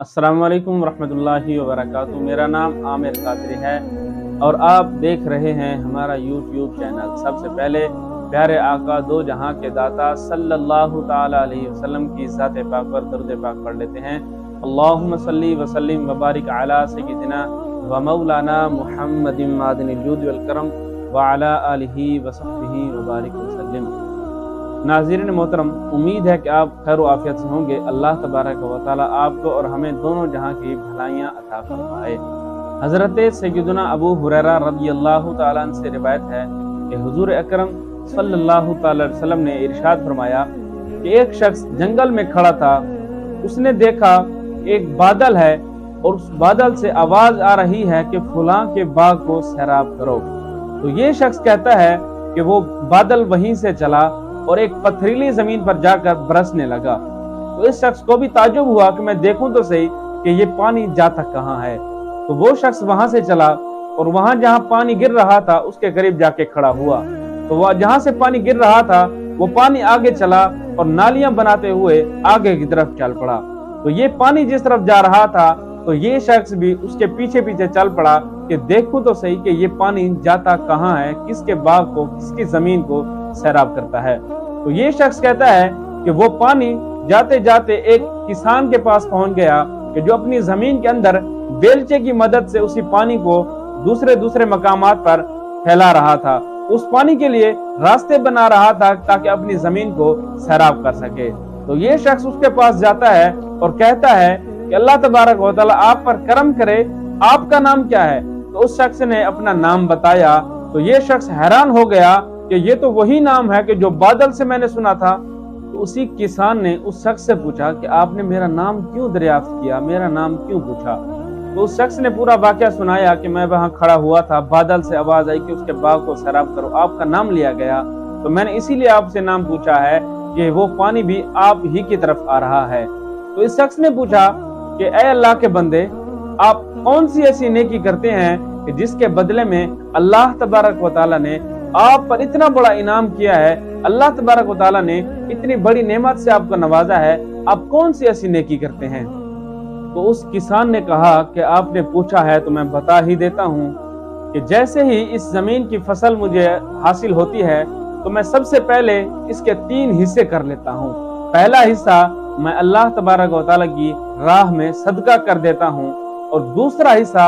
अस्सलाम वालेकुम वरहमतुल्लाहि वबरकातुहू। मेरा नाम आमिर कादरी है और आप देख रहे हैं हमारा यूट्यूब चैनल। सबसे पहले प्यारे आका दो जहां के दाता सल्लल्लाहु ताला अलैहि वसल्लम की ज़ात पाक पर दरूद पाक पढ़ लेते हैं। अल्लाहुम्मा सल्ली व सल्लिम व बारिक अला सय्यिदिना व मौलाना मुहम्मदिन मादिनिल जूद वल करम व अला आलिहि व सहबिहि व बारिक वसल्लम। नाज़रीन मोहतरम, उम्मीद है कि आप खैर व आफियत से होंगे। अल्लाह तबारक व तआला आपको और हमें दोनों जहां की भलाइयाँ अता फरमाए। हज़रत सय्यदुना अबू हुरैरा रज़ियल्लाहु तआला अन्हु से रिवायत है कि हुज़ूर अकरम सल्लल्लाहु तआला अलैहि वसल्लम ने इरशाद फरमाया कि एक शख्स जंगल में खड़ा था। उसने देखा एक बादल है और उस बादल से आवाज आ रही है कि फलां के बाग को सैराब करो। तो ये शख्स कहता है कि वो बादल वहीं से चला और एक पथरीली जमीन पर जाकर बरसने लगा। तो इस शख्स को भी ताज्जुब हुआ कि मैं देखूं तो सही कि ये पानी जाता कहाँ है। तो वो शख्स वहां से चला और वहां जहां पानी गिर रहा था उसके करीब जाके खड़ा हुआ। तो वह जहां से पानी गिर रहा था वो पानी आगे चला और नालियां बनाते हुए आगे की तरफ चल पड़ा। तो ये पानी जिस तरफ जा रहा था तो ये शख्स भी उसके पीछे पीछे चल पड़ा कि देखूं तो सही कि ये पानी जाता कहाँ है, किसके बाग को, किसकी जमीन को सैराब करता है। तो ये शख्स कहता है कि वो पानी जाते जाते एक किसान के पास पहुंच गया कि जो अपनी जमीन के अंदर बेलचे की मदद से उसी पानी को दूसरे मकामात पर फैला रहा था। उस पानी के लिए रास्ते बना रहा था ताकि अपनी जमीन को सैराब कर सके। तो ये शख्स उसके पास जाता है और कहता है कि अल्लाह तबारक व तआला आप पर करम करे, आपका नाम क्या है? तो उस शख्स ने अपना नाम बताया। तो ये शख्स हैरान हो गया कि ये तो वही नाम है कि जो बादल से मैंने सुना था। तो उसी किसान ने उस शख्स से पूछा कि आपने मेरा नाम क्यों दरियाफ्त किया, मेरा नाम क्यों पूछा? तो उस शख्स ने पूरा वाकया सुनाया कि मैं वहां खड़ा हुआ था, बादल से आवाज आई कि उसके बाग को सैराब करो, आपका नाम लिया गया, तो मैंने इसीलिए आपसे नाम पूछा है कि वो पानी भी आप ही की तरफ आ रहा है। तो इस शख्स ने पूछा कि ऐ अल्लाह के बंदे, आप कौन सी ऐसी नेकी करते हैं कि जिसके बदले में अल्लाह तबारक व तआला ने आप पर इतना बड़ा इनाम किया है, अल्लाह तबारक व तआला ने इतनी बड़ी नेमत से आपको नवाजा है, आप कौन सी ऐसी नेकी करते हैं? तो उस किसान ने कहा कि आपने पूछा है तो मैं बता ही देता हूँ कि जैसे ही इस जमीन की फसल मुझे हासिल होती है तो मैं सबसे पहले इसके 3 हिस्से कर लेता हूँ। पहला हिस्सा मैं अल्लाह तबारक व तआला की राह में सदका कर देता हूँ और दूसरा हिस्सा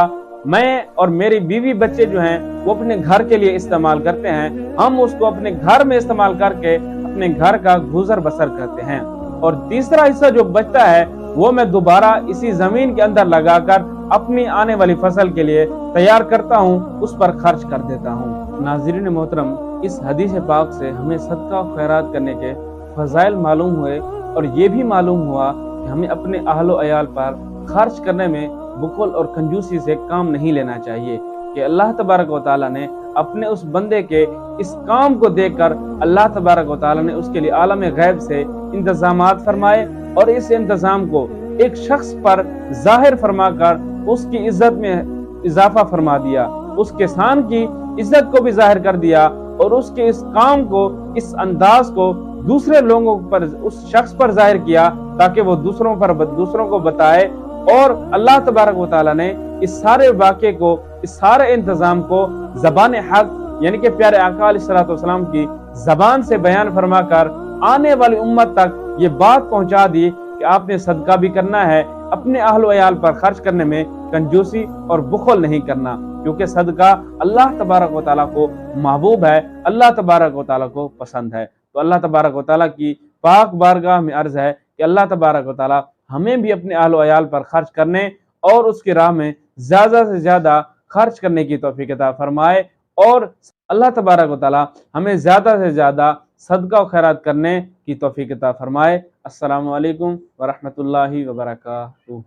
मैं और मेरी बीवी बच्चे जो हैं वो अपने घर के लिए इस्तेमाल करते हैं। हम उसको अपने घर में इस्तेमाल करके अपने घर का गुजर बसर करते हैं और तीसरा हिस्सा जो बचता है वो मैं दोबारा इसी जमीन के अंदर लगाकर अपनी आने वाली फसल के लिए तैयार करता हूँ, उस पर खर्च कर देता हूँ। नाज़रीन मोहतरम, इस हदीस पाक से हमें सदका और खैरात करने के फजाइल मालूम हुए और ये भी मालूम हुआ कि हमें अपने अहलो अयाल पर खर्च करने में बुखल और कंजूसी से काम नहीं लेना चाहिए कि अल्लाह तबारक व तआला ने अपने उस बंदे के इस काम को देखकर अल्लाह तबारक व तआला ने उसके लिए आलम गैब से इंतजामात फरमाए और इस इंतजाम को एक शख्स पर जाहिर फरमाकर उसकी इज्जत में इजाफा फरमा दिया, उस किसान की इज्जत को भी जाहिर कर दिया और उसके इस काम को, इस अंदाज को दूसरे लोगों पर, उस शख्स पर जाहिर किया ताकि वो दूसरों को बताए। और अल्लाह तबारक व तआला ने इस सारे वाक़े को, इस सारे इंतजाम को ज़बान हक यानी कि प्यारे आका अलैहिस्सलातु वस्सलाम की जबान से बयान फरमाकर आने वाली उम्मत तक ये बात पहुंचा दी कि आपने सदका भी करना है, अपने अहल अयाल पर खर्च करने में कंजूसी और बुखल नहीं करना, क्योंकि सदका अल्लाह तबारक व तआला को महबूब है, अल्लाह तबारक व तआला को पसंद है। तो अल्लाह तबारक व तआला की पाक बारगाह में अर्ज है कि अल्लाह तबारक व तआला हमें भी अपने अहल अयाल पर खर्च करने और उसकी राह में ज्यादा से ज्यादा खर्च करने की तौफीक अता फरमाए और अल्लाह तबारक व तआला हमें ज्यादा से ज्यादा सदका और खैरात करने की तौफीक अता फरमाए। अस्सलामु अलैकुम व रहमतुल्लाहि व बरकातुहू।